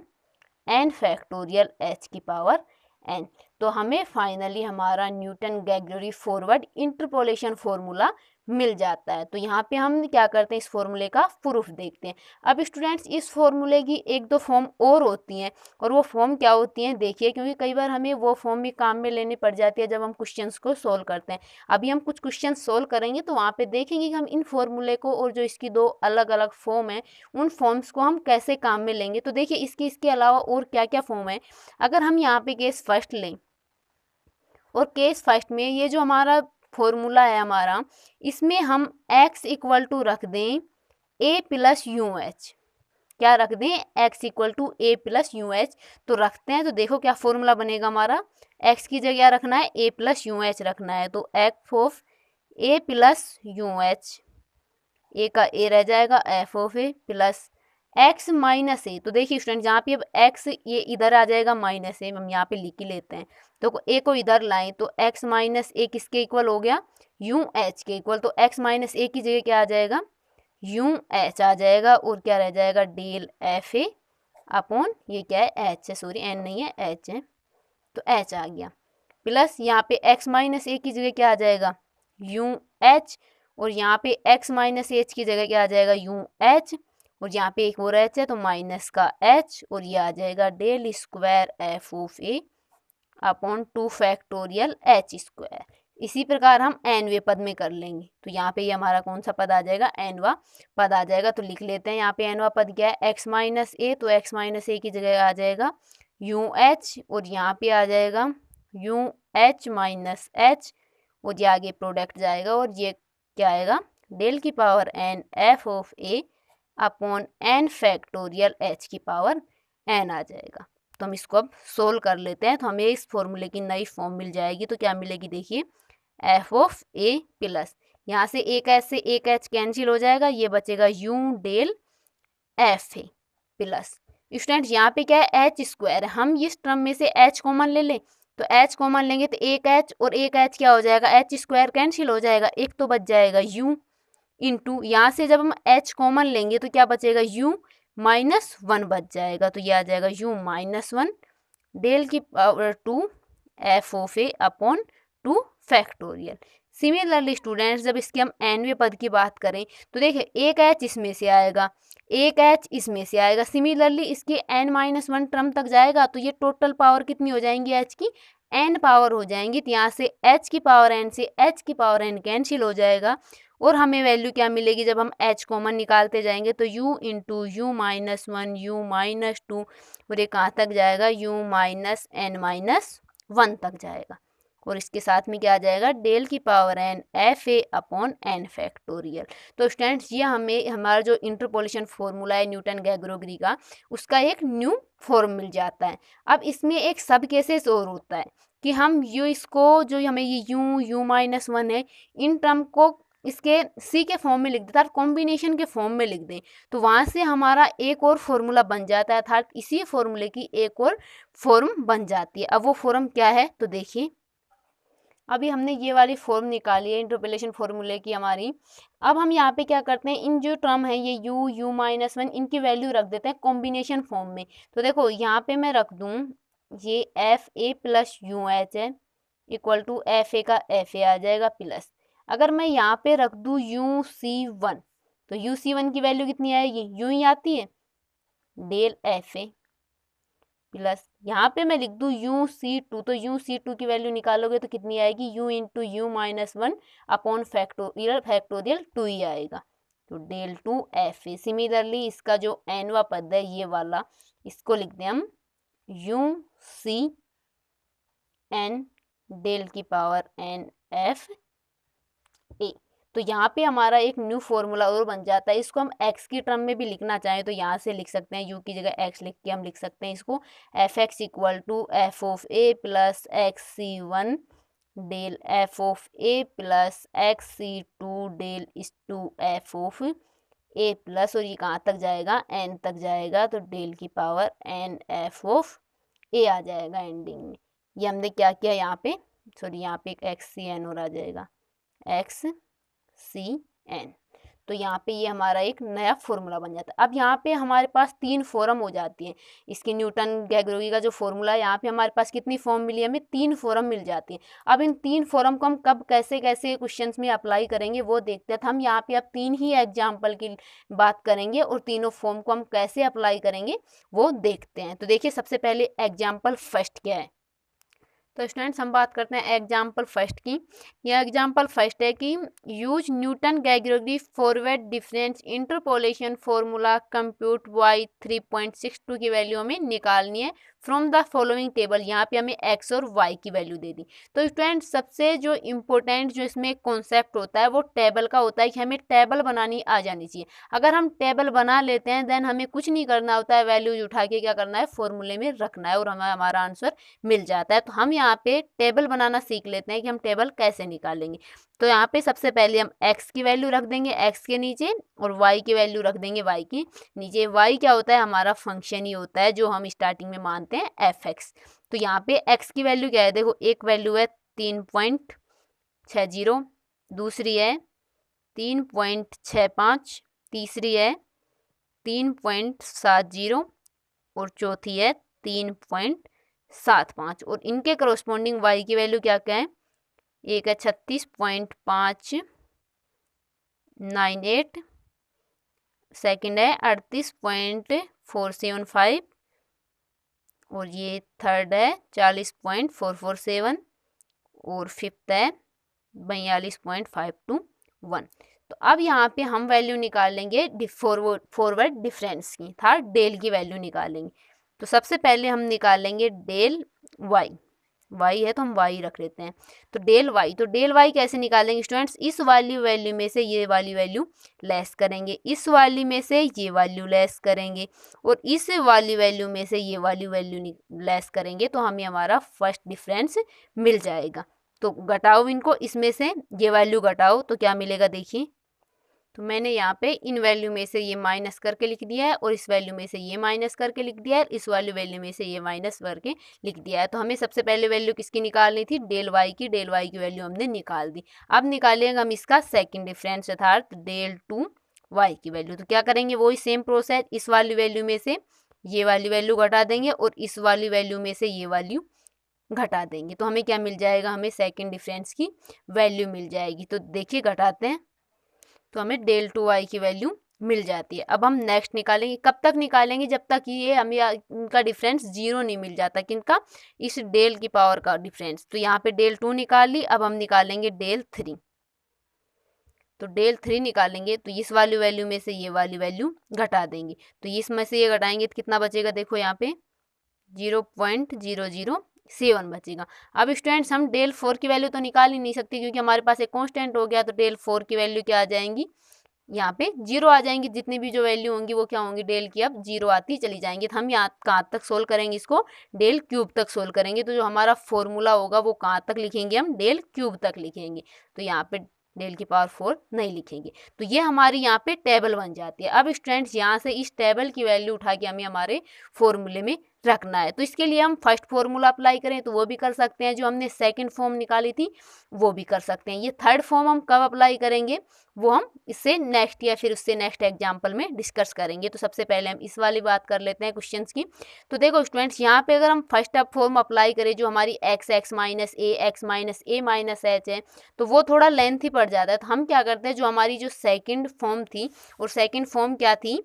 n factorial h की पावर n। तो हमें फाइनली हमारा न्यूटन गैग्रेगरी फॉरवर्ड इंटरपोलेशन फॉर्मूला मिल जाता है। तो यहाँ पे हम क्या करते हैं, इस फॉर्मूले का प्रूफ देखते हैं। अब स्टूडेंट्स इस फॉर्मूले की एक दो फॉर्म और होती हैं, और वो फॉर्म क्या होती हैं देखिए, क्योंकि कई बार हमें वो फॉर्म भी काम में लेनी पड़ जाती है जब हम क्वेश्चंस को सोल्व करते हैं। अभी हम कुछ क्वेश्चन सोल्व करेंगे तो वहाँ पे देखेंगे कि हम इन फॉर्मूले को और जो इसकी दो अलग अलग फॉर्म है उन फॉर्म्स को हम कैसे काम में लेंगे। तो देखिए इसके अलावा और क्या क्या फॉर्म है। अगर हम यहाँ पे केस फर्स्ट लें, और केस फर्स्ट में ये जो हमारा फॉर्मूला है हमारा, इसमें हम x इक्वल टू रख दें a प्लस यू एच, क्या रख दें, x equal to a plus u h. तो रखते हैं, तो देखो क्या फॉर्मूला बनेगा हमारा, x की जगह रखना है a प्लस यू एच रखना है, तो f of a plus u h, a का a रह जाएगा, f of a plus x minus a. तो देखिए स्टूडेंट यहाँ पे अब x ये इधर आ जाएगा माइनस ए, हम यहाँ पे लिख ही लेते हैं। तो a को इधर लाएं तो x माइनस ए किसके इक्वल हो गया, यू एच के इक्वल। तो x माइनस ए की जगह क्या आ जाएगा, यू एच आ जाएगा, और क्या रह जाएगा, डेल एफ ए अपॉन ये क्या है, एच है, सॉरी एन नहीं है एच है, तो एच आ गया, प्लस यहाँ पे x माइनस ए की जगह क्या आ जाएगा, यू एच, और यहाँ पे x माइनस एच की जगह क्या आ जाएगा, यू एच, और यहाँ पे एक और एच है तो माइनस का एच, और ये आ जाएगा del square f of a upon 2 factorial h square. इसी प्रकार हम एनवे पद में कर लेंगे, तो यहाँ पे ये हमारा कौन सा पद आ जाएगा, एनवा पद आ जाएगा। तो लिख लेते हैं यहाँ पे एनवा पद क्या है, x माइनस ए, तो x माइनस ए की जगह आ जाएगा यू एच, और यहाँ पे आ जाएगा यू एच माइनस एच, और ये आगे प्रोडक्ट जाएगा, और ये क्या आएगा, डेल की power n f of a upon n factorial h की पावर एन आ जाएगा। तो हम इसको अब सोल्व कर लेते हैं, तो हमें इस फॉर्मूले की नई फॉर्म मिल जाएगी। तो क्या मिलेगी, देखिए एफ ऑफ ए प्लस, यहाँ से एक एच से एक एच कैंसिल हो जाएगा, ये बचेगा u del f a plus, student यहाँ पे क्या है, एच स्क्वायर है, हम इस टर्म में से एच कॉमन ले लें, तो एच कॉमन लेंगे तो एक एच और एक एच क्या हो जाएगा, एच स्क्वायर कैंसिल हो जाएगा, एक तो बच जाएगा यू, इंटू यहाँ से जब हम एच कॉमन लेंगे तो क्या बचेगा, यू माइनस वन बच जाएगा, तो ये आ जाएगा यू माइनस वन डेल की power two f of a upon 2 factorial. Similarly students, जब इसके हम एनवे पद की बात करें तो देखिए एक एच इसमें से आएगा, एक एच इसमें से आएगा, सिमिलरली इसके एन माइनस वन टर्म तक जाएगा, तो ये टोटल पावर कितनी हो जाएंगी, एच की एन पावर हो जाएंगी, तो यहाँ से एच की पावर एन से एच की पावर एन कैंसिल हो जाएगा, और हमें वैल्यू क्या मिलेगी, जब हम एच कॉमन निकालते जाएंगे तो u into u minus one, u minus two, और ये कहाँ तक जाएगा, u minus n minus one तक जाएगा, और इसके साथ में क्या आ जाएगा, डेल की power n f a upon n factorial. तो स्टूडेंट्स ये हमें हमारा जो इंटरपोलेशन फॉर्मूला है न्यूटन गैग्रोगरी का, उसका एक न्यू फॉर्म मिल जाता है। अब इसमें एक सब केसेस और होता है कि हम इसको जो हमें ये यू माइनस वन है, इन टर्म को इसके सी के फॉर्म में लिख दें अर्थात कॉम्बिनेशन के फॉर्म में लिख दें, तो वहाँ से हमारा एक और फॉर्मूला बन जाता है, अर्थात इसी फॉर्मूले की एक और फॉर्म बन जाती है। अब वो फॉर्म क्या है, तो देखिए अभी हमने ये वाली फॉर्म निकाली है इंटरपोलेशन फॉर्मूले की हमारी। अब हम यहाँ पे क्या करते हैं, इन जो टर्म है ये यू माइनस वन, इनकी वैल्यू रख देते हैं कॉम्बिनेशन फॉर्म में। तो देखो यहाँ पे मैं रख दूँ ये f a plus u H है इक्वल टू एफ ए का एफ ए आ जाएगा प्लस, अगर मैं यहाँ पे रख दूँ यू सी वन, तो यू सी वन की वैल्यू कितनी आएगी, यू ही आती है डेल एफ ए प्लस, यहाँ पे मैं लिख दूँ यू सी टू, तो यू सी टू की वैल्यू निकालोगे तो कितनी आएगी, u into u minus one upon factorial two ही आएगा, तो del two f a. Similarly इसका जो एनवा पद है ये वाला, इसको लिख दें हम यू सी एन डेल की पावर एन एफ ए। तो यहाँ पे हमारा एक न्यू फॉर्मूला और बन जाता है, इसको हम x की टर्म में भी लिखना चाहें तो यहाँ से लिख सकते हैं, u की जगह x लिख के हम लिख सकते हैं इसको f x equal to f of a plus x c one del f of a plus x c two del इस two f of a plus, और ये कहाँ तक जाएगा, n तक जाएगा, तो डेल की पावर एन एफ ऑफ ए आ जाएगा एंडिंग में। ये हमने क्या किया यहाँ पे, सॉरी यहाँ पे एक एक्स सी एन और आ जाएगा एक्स सी एन, तो यहाँ पे ये हमारा एक नया फॉर्मूला बन जाता है। अब यहाँ पे हमारे पास तीन फॉर्म हो जाती है, इसकी न्यूटन गैग्रोगी का जो फॉर्मूला है, यहाँ पे हमारे पास कितनी फॉर्म मिली, हमें तीन फॉर्म मिल जाती है। अब इन तीन फॉर्म को हम कब कैसे कैसे क्वेश्चंस में अप्लाई करेंगे वो देखते हैं। तो हम यहाँ पे अब तीन ही एग्जाम्पल की बात करेंगे और तीनों फॉर्म को हम कैसे अप्लाई करेंगे वो देखते हैं। तो देखिए सबसे पहले एग्जाम्पल फर्स्ट क्या है, तो स्टूडेंट्स हम बात करते हैं एग्जाम्पल फर्स्ट की। यह एग्जाम्पल फर्स्ट है कि use Newton Gregory forward difference interpolation formula compute y 3.62 की वैल्यू हमें निकालनी है फ्रॉम द फॉलोइंग टेबल। यहाँ पे हमें एक्स और वाई की वैल्यू दे दी। तो स्टूडेंट सबसे जो इम्पोर्टेंट जो इसमें कॉन्सेप्ट होता है वो टेबल का होता है कि हमें टेबल बनानी आ जानी चाहिए। अगर हम टेबल बना लेते हैं देन हमें कुछ नहीं करना होता है, वैल्यूज उठा के क्या करना है फॉर्मूले में रखना है और हमें हमारा आंसर मिल जाता है। तो हम यहाँ पे टेबल बनाना सीख लेते हैं कि हम टेबल कैसे निकालेंगे। तो यहाँ पे सबसे पहले हम x की वैल्यू रख देंगे x के नीचे और y की वैल्यू रख देंगे y के नीचे। y क्या होता है, हमारा फंक्शन ही होता है जो हम स्टार्टिंग में मानते हैं f(x). तो यहाँ पे x की वैल्यू क्या है, देखो एक वैल्यू है 3.60, दूसरी है 3.65, तीसरी है 3.70 और चौथी है 3.75 और इनके करस्पॉन्डिंग y की वैल्यू क्या क्या है, एक है 36.598, सेकंड है 38.475 और ये थर्ड है 40.447 और फिफ्थ है 42.521। तो अब यहाँ पे हम वैल्यू निकाल लेंगे फॉरवर्ड डिफरेंस की, था डेल की वैल्यू निकालेंगे। तो सबसे पहले हम निकालेंगे डेल वाई, वाई है तो हम वाई रख लेते हैं। तो डेल वाई, तो डेल वाई कैसे निकालेंगे स्टूडेंट्स, इस वाली वैल्यू में से ये वाली वैल्यू लेस करेंगे, इस वाली में से ये वैल्यू लेस करेंगे और इस वाली वैल्यू में से ये वाली वैल्यू लेस करेंगे तो हमें हमारा फर्स्ट डिफरेंस मिल जाएगा। तो घटाओ इनको, इसमें से ये वैल्यू घटाओ तो क्या मिलेगा देखिए। तो मैंने यहाँ पे इन वैल्यू में से ये माइनस करके लिख दिया है और इस वैल्यू में से ये माइनस करके लिख दिया है, इस वाली वैल्यू में से ये माइनस करके लिख दिया है। तो हमें सबसे पहले वैल्यू किसकी निकालनी थी, डेल वाई की। डेल वाई की वैल्यू हमने निकाल दी। अब निकालेंगे हम इसका सेकंड डिफरेंस अर्थात डेल टू वाई की वैल्यू। तो क्या करेंगे, वही सेम प्रोसेस, इस वाली वैल्यू में से ये वाली वैल्यू घटा देंगे और इस वाली वैल्यू में से ये वैल्यू घटा देंगे। तो हमें क्या मिल जाएगा, हमें सेकंड डिफरेंस की वैल्यू मिल जाएगी। तो देखिए घटाते हैं तो हमें डेल टू वाई की वैल्यू मिल जाती है। अब हम नेक्स्ट निकालेंगे, कब तक निकालेंगे, जब तक ये हमें इनका डिफरेंस जीरो नहीं मिल जाता, किनका, इस डेल की पावर का डिफरेंस। तो यहाँ पे डेल टू निकाल ली, अब हम निकालेंगे डेल थ्री। तो डेल थ्री निकालेंगे तो इस वाली वैल्यू में से ये वाली वैल्यू घटा देंगे, तो इसमें से ये घटाएंगे तो कितना बचेगा, देखो यहाँ पे 0.007 बचेगा। अब स्टूडेंट्स हम डेल फोर की वैल्यू तो निकाल ही नहीं सकते क्योंकि हमारे पास एक कांस्टेंट हो गया। तो डेल फोर की वैल्यू क्या आ जाएंगी, यहाँ पे जीरो आ जाएंगी, जितनी भी जो वैल्यू होंगी वो क्या होंगी, डेल की अब जीरो आती चली जाएंगी। तो हम यहाँ कहाँ तक सोल्व करेंगे, इसको डेल क्यूब तक सोल्व करेंगे। तो जो हमारा फॉर्मूला होगा वो कहाँ तक लिखेंगे, हम डेल क्यूब तक लिखेंगे। तो यहाँ पे डेल की पावर 4 नहीं लिखेंगे। तो ये हमारी यहाँ पे टेबल बन जाती है। अब स्टूडेंट्स यहाँ से इस टेबल की वैल्यू उठा के हमें हमारे फॉर्मूले में रखना है। तो इसके लिए हम फर्स्ट फॉर्मूला अप्लाई करें तो वो भी कर सकते हैं, जो हमने सेकंड फॉर्म निकाली थी वो भी कर सकते हैं। ये थर्ड फॉर्म हम कब अप्लाई करेंगे वो हम इससे नेक्स्ट या फिर उससे नेक्स्ट एग्जाम्पल में डिस्कस करेंगे। तो सबसे पहले हम इस वाली बात कर लेते हैं क्वेश्चंस की। तो देखो स्टूडेंट्स यहाँ पे अगर हम फर्स्ट फॉर्म अप्लाई करें जो हमारी x minus a minus H है तो वो थोड़ा लेंथी पड़ जाता है। तो हम क्या करते हैं, जो हमारी जो सेकेंड फॉर्म थी, और सेकेंड फॉर्म क्या थी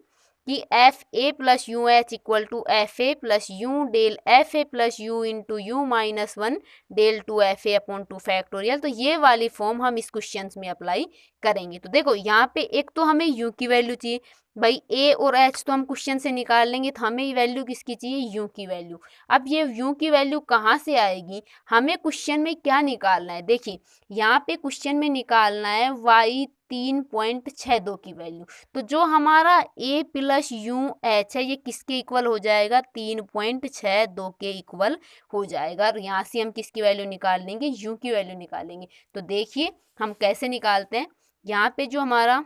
कि f a plus u h equal to f a plus u del f a plus u into u minus one del two f a upon two factorial. तो ये वाली form हम इस क्वेश्चन में apply करेंगे। तो देखो यहाँ पे एक तो हमें यू की वैल्यू चाहिए, भाई ए और एच तो हम क्वेश्चन से निकाल लेंगे, तो हमें वैल्यू किसकी चाहिए, यू की वैल्यू। अब ये यू की वैल्यू कहाँ से आएगी, हमें क्वेश्चन में क्या निकालना है, देखिए यहाँ पे क्वेश्चन में निकालना है y 3.62 की वैल्यू। तो जो हमारा a प्लस यू एच है ये किसके इक्वल हो जाएगा, 3.62 के इक्वल हो जाएगा। और यहाँ से हम किसकी वैल्यू निकाल लेंगे, u की वैल्यू निकालेंगे। तो देखिए हम कैसे निकालते हैं, यहाँ पे जो हमारा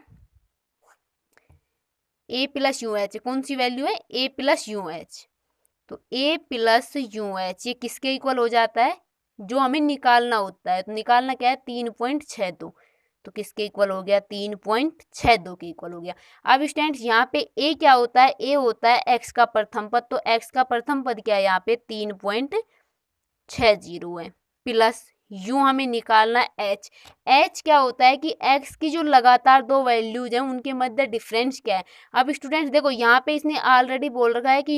a प्लस यू एच कौन सी वैल्यू है, a प्लस यू एच। तो a प्लस यू एच ये किसके इक्वल हो जाता है, जो हमें निकालना होता है। तो निकालना क्या है, 3.62। तो किसके इक्वल हो गया, 3.62 के इक्वल हो गया। अब स्टूडेंट्स यहाँ पे a क्या होता है, a होता है x का प्रथम पद। तो x का प्रथम पद क्या है, यहाँ पे 3.60 है, प्लस u हमें निकालना है h। h क्या होता है कि x की जो लगातार दो वैल्यूज हैं उनके मध्य डिफरेंस क्या है। अब स्टूडेंट्स देखो यहाँ पे इसने ऑलरेडी बोल रखा है कि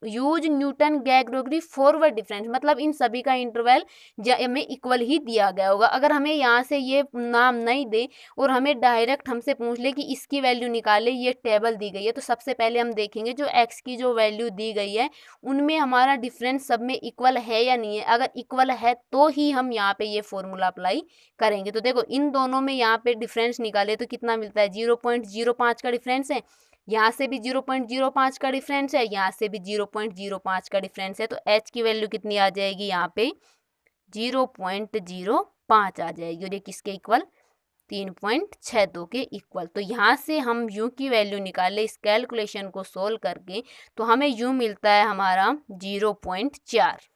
यूज न्यूटन गैग्रोग्री फॉरवर्ड डिफरेंस, मतलब इन सभी का इंटरवल हमें इक्वल ही दिया गया होगा। अगर हमें यहाँ से ये नाम नहीं दे और हमें डायरेक्ट हमसे पूछ ले कि इसकी वैल्यू निकाले, ये टेबल दी गई है, तो सबसे पहले हम देखेंगे जो x की जो वैल्यू दी गई है उनमें हमारा डिफरेंस सब में इक्वल है या नहीं है। अगर इक्वल है तो ही हम यहाँ पे ये फॉर्मूला अप्लाई करेंगे। तो देखो इन दोनों में यहाँ पे डिफरेंस निकाले तो कितना मिलता है, 0.05 का डिफरेंस है, यहाँ से भी 0.05 का डिफरेंस है, यहाँ से भी 0.05 का डिफरेंस है। तो h की वैल्यू कितनी आ जाएगी, यहाँ पे 0.05 आ जाएगी और ये किसके इक्वल, 3.62 के इक्वल। तो यहाँ से हम u की वैल्यू निकाले इस कैलकुलेशन को सोल्व करके, तो हमें u मिलता है हमारा 0.4।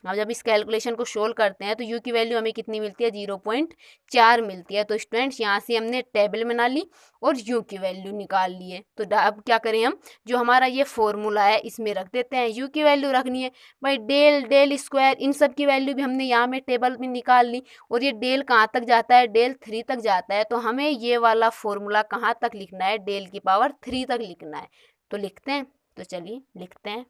अब जब इस कैलकुलेशन को सोल्व करते हैं तो u की वैल्यू हमें कितनी मिलती है, 0.4 मिलती है। तो स्टूडेंट्स यहाँ से हमने टेबल बना ली और u की वैल्यू निकाल ली है। तो अब क्या करें, हम जो हमारा ये फॉर्मूला है इसमें रख देते हैं। u की वैल्यू रखनी है भाई, डेल डेल स्क्वायर, इन सब की वैल्यू भी हमने यहाँ में टेबल में निकाल ली। और ये डेल कहाँ तक जाता है, डेल 3 तक जाता है। तो हमें ये वाला फॉर्मूला कहाँ तक लिखना है, डेल की पावर 3 तक लिखना है। तो लिखते हैं, तो चलिए लिखते हैं।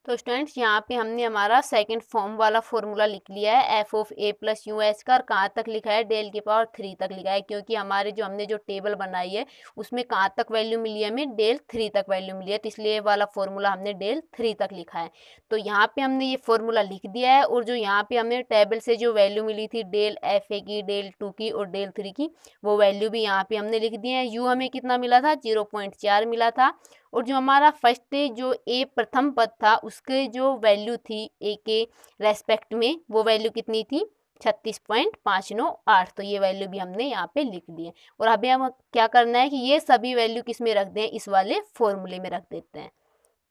तो स्टूडेंट्स यहाँ पे हमने हमारा सेकंड फॉर्म वाला फॉर्मूला लिख लिया है, f of a plus u H का। कहाँ तक लिखा है, डेल की पावर 3 तक लिखा है, क्योंकि हमारे जो हमने जो टेबल बनाई है उसमें कहाँ तक वैल्यू मिली है, हमें डेल 3 तक वैल्यू मिली है। तो इसलिए ये वाला फॉर्मूला हमने डेल 3 तक लिखा है। तो यहाँ पे हमने ये फॉर्मूला लिख दिया है। और जो यहाँ पे हमें टेबल से जो वैल्यू मिली थी डेल एफ ए की, डेल 2 की और डेल 3 की, वो वैल्यू भी यहाँ पे हमने लिख दी है। यू हमें कितना मिला था, 0.4 मिला था। और जो हमारा फर्स्ट जो ए प्रथम पद था उसके जो वैल्यू थी ए के रेस्पेक्ट में, वो वैल्यू कितनी थी, 36.598। तो ये वैल्यू भी हमने यहाँ पे लिख दी है। और अभी हम क्या करना है कि ये सभी वैल्यू किस में रख दें, इस वाले फॉर्मूले में रख देते हैं।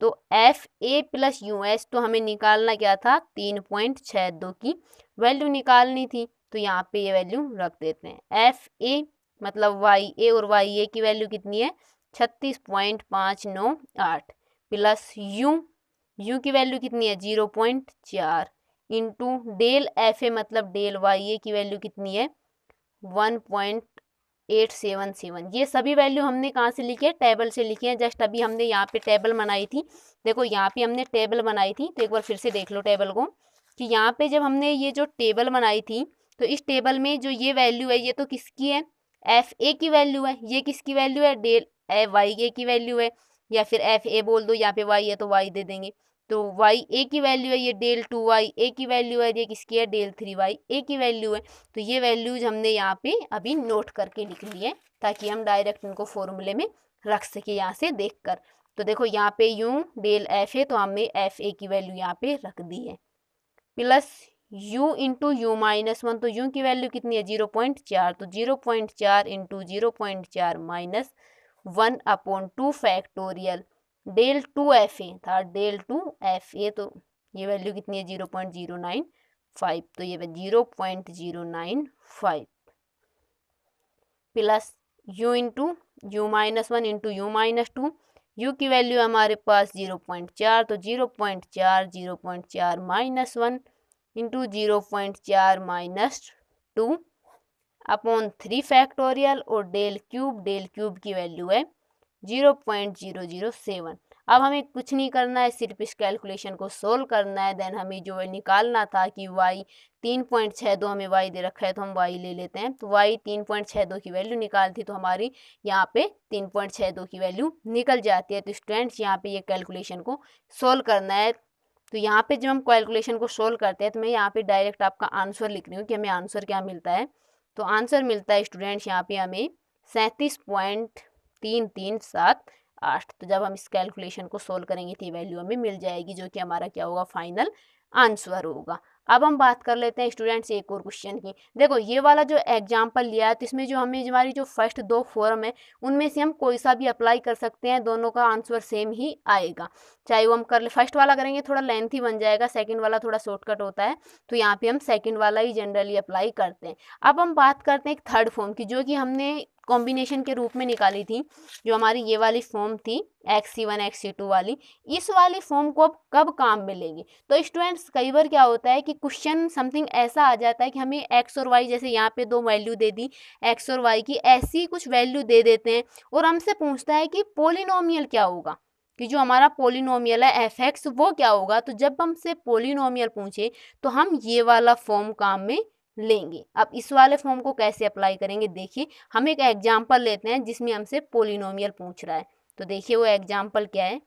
तो F a plus u h, तो हमें निकालना क्या था, 3.62 की वैल्यू निकालनी थी। तो यहाँ पे ये वैल्यू रख देते हैं। एफ ए मतलब वाई ए, और वाई ए की वैल्यू कितनी है, 36.598 प्लस यू की वैल्यू कितनी है, 0.4 इंटू डेल एफ ए मतलब डेल वाई ए की वैल्यू कितनी है, 1.877। ये सभी वैल्यू हमने कहाँ से लिखे, टेबल से लिखे हैं। जस्ट अभी हमने यहाँ पे टेबल बनाई थी, देखो यहाँ पे हमने टेबल बनाई थी। तो एक बार फिर से देख लो टेबल को, कि यहाँ पे जब हमने ये जो टेबल बनाई थी तो इस टेबल में जो ये वैल्यू है ये तो किसकी है, एफ ए की वैल्यू है। ये किसकी वैल्यू है, डेल वाई ए की वैल्यू है, या फिर एफ ए बोल दो, यहाँ पे वाई है तो वाई दे देंगे। तो वाई ए की वैल्यू है, ये डेल 2 वाई ए की वैल्यू है, ये किसकी है, डेल 3 वाई ए की वैल्यू है। तो ये वैल्यूज हमने यहाँ पे अभी नोट करके लिख ली है, ताकि हम डायरेक्ट उनको फॉर्मूले में रख सके यहाँ से देखकर। तो देखो यहाँ पे यूं डेल एफ ए, तो हमने एफ ए की वैल्यू यहाँ पे रख दी है, plus u into u minus 1। तो u की वैल्यू कितनी है, 0.4। तो 0.4 into 0.4 minus 1/2 factorial del 2 f a था, डेल 2 एफ ए। तो ये वैल्यू कितनी है, 0.095। तो ये 0.095 plus u into u minus 1 into u minus 2। u की वैल्यू हमारे पास 0.4, तो 0.4 minus 1 into 0.4 minus 2 upon 3 factorial. और डेल क्यूब की वैल्यू है 0.007। अब हमें कुछ नहीं करना है, सिर्फ इस कैलकुलेशन को सोल्व करना है। देन हमें जो है निकालना था कि y 3.62 हमें y दे रखा है, तो हम y ले लेते हैं। तो y 3.62 की वैल्यू निकाल थी, तो हमारी यहाँ पे 3.62 की वैल्यू निकल जाती है। तो स्टूडेंट्स यहाँ पे ये कैलकुलेशन को सोल्व करना है। तो यहाँ पे जब हम कैलकुलेशन को सोल्व करते हैं तो मैं यहाँ पे डायरेक्ट आपका आंसर लिख रही हूँ कि हमें आंसर क्या मिलता है। तो आंसर मिलता है स्टूडेंट्स यहाँ पे हमें 37.3378। तो जब हम इस कैलकुलेशन को सोल्व करेंगे तो वैल्यू हमें मिल जाएगी, जो कि हमारा क्या होगा, फाइनल आंसर होगा। अब हम बात कर लेते हैं स्टूडेंट्स एक और क्वेश्चन की। देखो ये वाला जो एग्जाम्पल लिया है, तो इसमें जो हमें हमारी जो फर्स्ट 2 फॉर्म है उनमें से हम कोई सा भी अप्लाई कर सकते हैं, दोनों का आंसर सेम ही आएगा। चाहे वो हम कर ले, फर्स्ट वाला करेंगे थोड़ा लेंथी बन जाएगा, सेकंड वाला थोड़ा शॉर्टकट होता है। तो यहाँ पे हम सेकंड वाला ही जनरली अप्लाई करते हैं। अब हम बात करते हैं एक थर्ड फॉर्म की, जो कि हमने कॉम्बिनेशन के रूप में निकाली थी। जो हमारी ये वाली फॉर्म थी XC1 XC2 वाली, इस वाली फॉर्म को अब कब काम में लेंगे। तो स्टूडेंट्स कई बार क्या होता है कि क्वेश्चन समथिंग ऐसा आ जाता है कि हमें x और y, जैसे यहाँ पे 2 वैल्यू दे दी x और y की, ऐसी कुछ वैल्यू दे देते हैं और हमसे पूछता है कि पोलिनोमियल क्या होगा, कि जो हमारा पोलिनोमियल है fx वो क्या होगा। तो जब हमसे पोलिनोमियल पूछे तो हम ये वाला फॉर्म काम में लेंगे। अब इस वाले फॉर्म को कैसे अप्लाई करेंगे, देखिए हम एक एग्जाम्पल लेते हैं जिसमें हमसे पोलिनोमियल पूछ रहा है। तो देखिए वो एग्जाम्पल क्या है।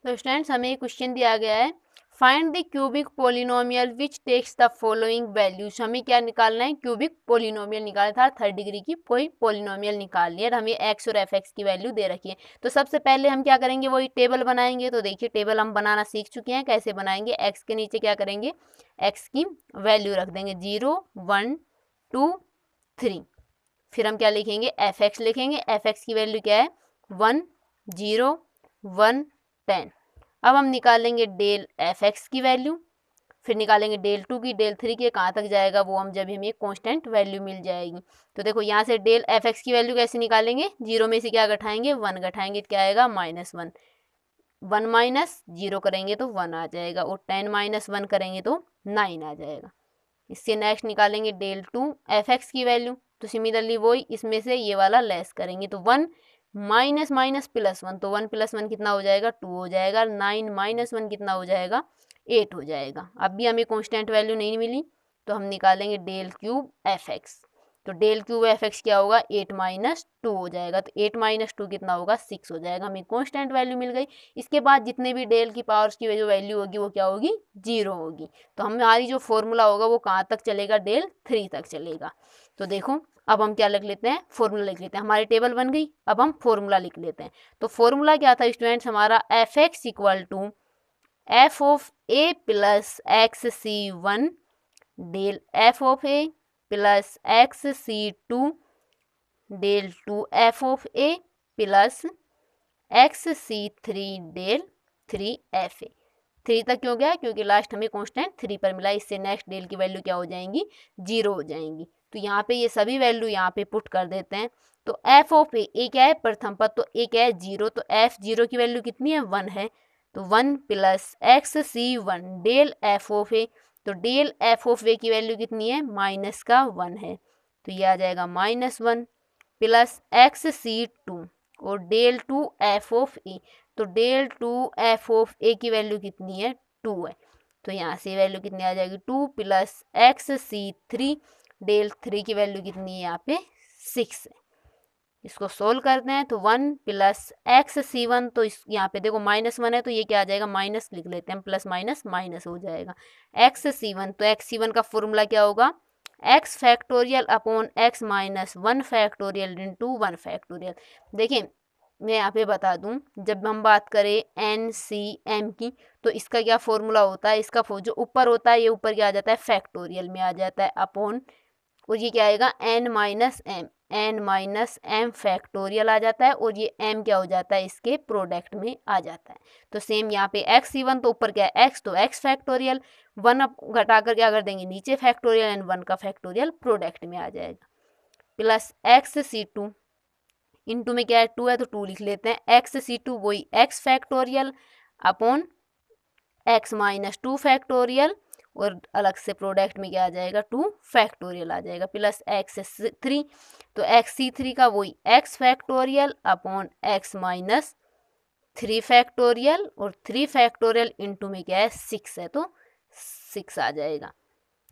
तो स्टूडेंट्स हमें क्वेश्चन दिया गया है, find the cubic polynomial which takes the following values. हमें क्या निकालना है, क्यूबिक पोलिनोमियल निकालना था, 3rd डिग्री की कोई पोलिनोमियल निकालनी है। हमें x और fx की वैल्यू दे रखी है। तो सबसे पहले हम क्या करेंगे, वही टेबल बनाएंगे। तो देखिए टेबल हम बनाना सीख चुके हैं, कैसे बनाएंगे। x के नीचे क्या करेंगे, x की वैल्यू रख देंगे 0 1 2 3। फिर हम क्या लिखेंगे, fx लिखेंगे। fx की वैल्यू क्या है, 1 0 1 10। अब हम निकालेंगे डेल fx की वैल्यू। फिर निकालेंगे डेल 2 की, डेल 3 की कहाँ तक जाएगा वो हम जब हमें कांस्टेंट वैल्यू मिल जाएगी। तो देखो यहाँ से डेल एफ एक्स की वैल्यू कैसे निकालेंगे, जीरो में से क्या घटाएंगे, 1 घटाएंगे तो क्या आएगा -1, 1 माइनस जीरो करेंगे तो 1 आ जाएगा, और 10 माइनस 1 करेंगे तो 9 आ जाएगा। इससे नेक्स्ट निकालेंगे डेल 2 एफ एक्स की वैल्यू, तो सिमिलरली वही इसमें से ये वाला लेस करेंगे तो 1 माइनस माइनस प्लस 1, तो 1 प्लस 1 कितना हो जाएगा, 2 हो जाएगा, 9 माइनस 1 कितना हो जाएगा, 8 हो जाएगा। अब भी हमें कांस्टेंट वैल्यू नहीं मिली तो हम निकालेंगे डेल क्यूब एफ एक्स, तो डेल क्यूब एफ एक्स क्या होगा, 8 माइनस 2 हो जाएगा, तो 8 माइनस 2 कितना होगा, 6 हो जाएगा। हमें कांस्टेंट वैल्यू मिल गई। इसके बाद जितने भी डेल की पावर्स की जो वैल्यू होगी वो क्या होगी, 0 होगी। तो हमारी जो फॉर्मूला होगा वो कहाँ तक चलेगा, डेल 3 तक चलेगा। तो देखो अब हम क्या लिख लेते हैं, फॉर्मूला लिख लेते हैं। हमारी टेबल बन गई, अब हम फॉर्मूला लिख लेते हैं। तो फॉर्मूला क्या था स्टूडेंट्स हमारा, f x equal to f of a plus x C 1 del f of a plus x C 2 del 2 f of a plus x C 3 del 3 f a. 3 तक क्यों गया, क्योंकि लास्ट हमें कांस्टेंट 3 पर मिला, इससे नेक्स्ट डेल की वैल्यू क्या हो जाएंगी, 0 हो जाएंगी। तो यहाँ पे ये सभी वैल्यू यहाँ पे पुट कर देते हैं। तो एफ ऑफ ए क्या है, प्रथम पद, तो ए क्या है, 0, तो एफ 0 की वैल्यू कितनी है, 1 है, तो 1 plus x C 1 del f of a, तो डेल एफ ऑफ ए की वैल्यू कितनी है, माइनस का 1 है, तो ये आ जाएगा -1 प्लस एक्स सी 2 और डेल 2 एफ ऑफ ए, तो डेल 2 एफ ऑफ ए की वैल्यू कितनी है, 2 है, तो यहाँ से वैल्यू कितनी आ जाएगी, 2 प्लस एक्स सी 3 डेल 3 की वैल्यू कितनी है यहाँ पे 6 है। इसको सोल्व करते हैं तो 1 प्लस एक्स सी 1, तो इस यहाँ पे देखो -1 है तो ये क्या आ जाएगा, माइनस लिख लेते हैं, प्लस माइनस माइनस हो जाएगा। एक्स सी 1, तो एक्स सी 1 का फॉर्मूला क्या होगा, x factorial upon x minus 1 factorial into 1 factorial. देखिए मैं यहाँ पे बता दूँ, जब हम बात करें एन सी एम की, तो इसका क्या फॉर्मूला होता है, इसका जो ऊपर होता है ये ऊपर क्या आ जाता है, फैक्टोरियल में आ जाता है, अपॉन, और ये क्या आएगा, एन माइनस एम फैक्टोरियल आ जाता है, और ये एम क्या हो जाता है, इसके प्रोडक्ट में आ जाता है। तो सेम यहाँ पे एक्स सी 1, तो ऊपर क्या है एक्स, तो एक्स फैक्टोरियल, 1 अब घटा कर क्या कर देंगे नीचे फैक्टोरियल, एंड 1 का फैक्टोरियल प्रोडक्ट में आ जाएगा, प्लस एक्स सी 2 इंटू में क्या है 2 है तो 2 लिख लेते हैं, एक्स सी 2 वही x factorial upon x minus 2 factorial, और अलग से प्रोडक्ट में क्या आ जाएगा, 2 फैक्टोरियल आ जाएगा, प्लस एक्स 3, तो एक्स सी 3 का वही x factorial upon x minus 3 factorial, और 3 फैक्टोरियल इंटू में क्या है 6 है तो 6 आ जाएगा।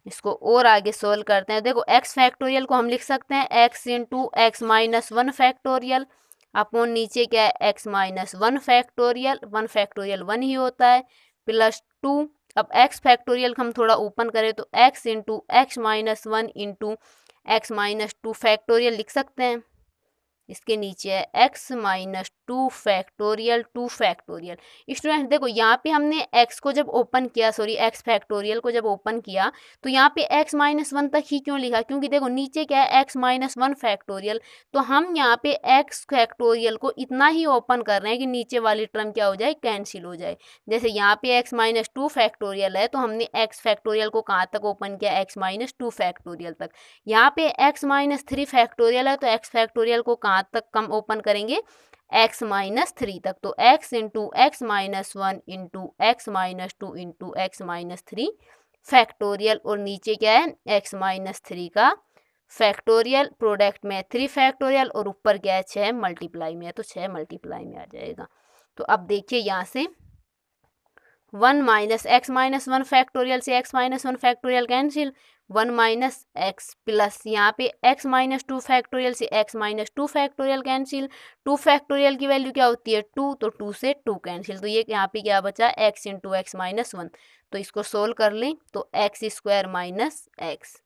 इसको और आगे सोल्व करते हैं। देखो एक्स फैक्टोरियल को हम लिख सकते हैं x into x minus 1 factorial upon नीचे क्या है एक्स माइनस 1 फैक्टोरियल, 1 फैक्टोरियल 1 ही होता है, प्लस 2, अब एक्स फैक्टोरियल हम थोड़ा ओपन करें तो x into x minus 1 into x minus 2 factorial लिख सकते हैं, इसके नीचे है x minus 2 factorial 2 factorial. Student देखो यहाँ पे हमने एक्स को जब ओपन किया, सॉरी एक्स फैक्टोरियल को जब ओपन किया तो यहाँ पे एक्स माइनस 1 तक ही क्यों लिखा, क्योंकि देखो नीचे क्या है एक्स माइनस 1 फैक्टोरियल, तो हम यहाँ पे एक्स फैक्टोरियल को इतना ही ओपन कर रहे हैं कि नीचे वाली टर्म क्या हो जाए, कैंसिल हो जाए। जैसे यहाँ पे एक्स माइनस 2 फैक्टोरियल है तो हमने एक्स फैक्टोरियल को कहाँ तक ओपन किया, एक्स माइनस 2 फैक्टोरियल तक। यहाँ पे एक्स माइनस 3 फैक्टोरियल है तो एक्स फैक्टोरियल को कहाँ तक कम ओपन करेंगे, एक्स माइनस 3 तक, तो x into x minus 1 into x minus 2 into x minus 3 factorial, और नीचे क्या है एक्स माइनस 3 का फैक्टोरियल, प्रोडक्ट में 3 फैक्टोरियल, और ऊपर क्या है 6 मल्टीप्लाई में है तो 6 मल्टीप्लाई में आ जाएगा। तो अब देखिए यहाँ से 1 माइनस एक्स माइनस 1 फैक्टोरियल से x minus 1 factorial cancel, 1 minus x plus यहाँ पे एक्स माइनस 2 फैक्टोरियल से x minus 2 factorial cancel, 2 factorial की वैल्यू क्या होती है 2, तो 2 से 2 कैंसिल, तो ये यहाँ पे क्या बचा एक्स इंटू एक्स माइनस 1, तो इसको सोल्व कर लें तो x square minus x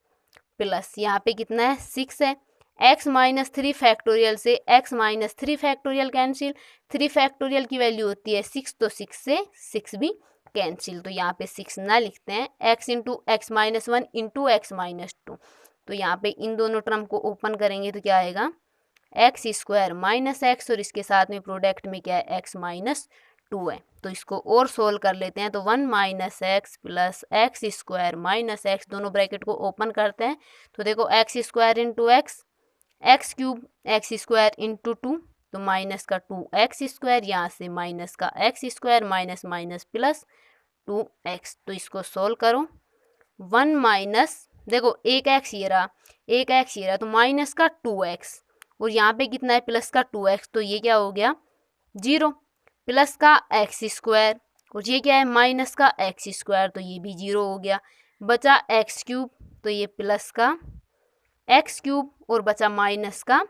plus यहाँ पे कितना है 6 है, एक्स माइनस 3 फैक्टोरियल से x minus 3 factorial cancel, 3 factorial की वैल्यू होती है 6, तो 6 से 6 भी कैंसिल, तो यहाँ पे 6 ना लिखते हैं, x into x minus 1 into x minus 2, तो यहाँ पे इन दोनों टर्म को ओपन करेंगे तो क्या आएगा एक्स स्क्वायर माइनस एक्स, और इसके साथ में प्रोडक्ट में क्या है एक्स माइनस 2 है। तो इसको और सोल्व कर लेते हैं। तो 1 minus x plus x square minus x, दोनों ब्रैकेट को ओपन करते हैं। तो देखो x square into x, x cube x square into 2, तो माइनस का 2x स्क्वायर, यहाँ से माइनस का x square, minus minus plus 2x। तो इसको सोल्व करो। 1 माइनस, देखो एक एक्स ये रहा, एक एक्स ये रहा, तो माइनस का 2x, और यहाँ पे कितना है प्लस का 2x, तो ये क्या हो गया 0, प्लस का एक्स स्क्वायर, और ये क्या है माइनस का एक्स स्क्वायर, तो ये भी 0 हो गया। बचा एक्स क्यूब, तो ये प्लस का एक्स क्यूब, और बचा माइनस का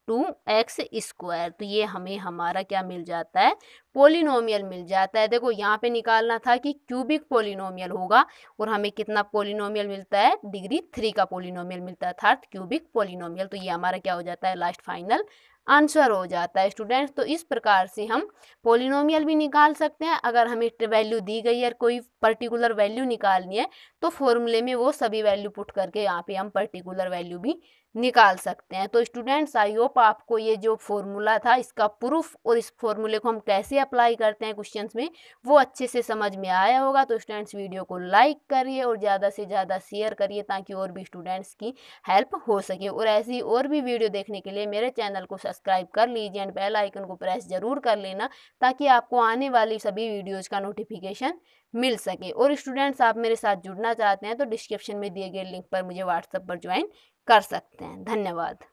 2x स्क्वायर। तो ये हमें हमारा क्या मिल जाता है, पोलिनोमियल मिल जाता है। देखो यहाँ पे निकालना था कि क्यूबिक पोलिनोमियल होगा, और हमें कितना पोलिनोमियल मिलता है, डिग्री 3 का पोलिनोमियल मिलता है, अर्थात क्यूबिक पोलिनोमियल। तो ये हमारा क्या हो जाता है, लास्ट फाइनल आंसर हो जाता है स्टूडेंट्स। तो इस प्रकार से हम पोलिनोमियल भी निकाल सकते हैं। अगर हमें वैल्यू दी गई है, कोई पर्टिकुलर वैल्यू निकालनी है, तो फॉर्मूले में वो सभी वैल्यू पुट करके यहाँ पे हम पर्टिकुलर वैल्यू भी निकाल सकते हैं। तो स्टूडेंट्स आई होप आपको ये जो फॉर्मूला था, इसका प्रूफ और इस फॉर्मूले को हम कैसे अप्लाई करते हैं क्वेश्चंस में, वो अच्छे से समझ में आया होगा। तो स्टूडेंट्स वीडियो को लाइक करिए और ज़्यादा से ज़्यादा शेयर करिए, ताकि और भी स्टूडेंट्स की हेल्प हो सके। और ऐसी और भी वीडियो देखने के लिए मेरे चैनल को सब्सक्राइब कर लीजिए एंड बेल आइकन को प्रेस जरूर कर लेना, ताकि आपको आने वाली सभी वीडियोज़ का नोटिफिकेशन मिल सके। और स्टूडेंट्स आप मेरे साथ जुड़ना चाहते हैं तो डिस्क्रिप्शन में दिए गए लिंक पर मुझे व्हाट्सएप पर ज्वाइन कर सकते हैं। धन्यवाद।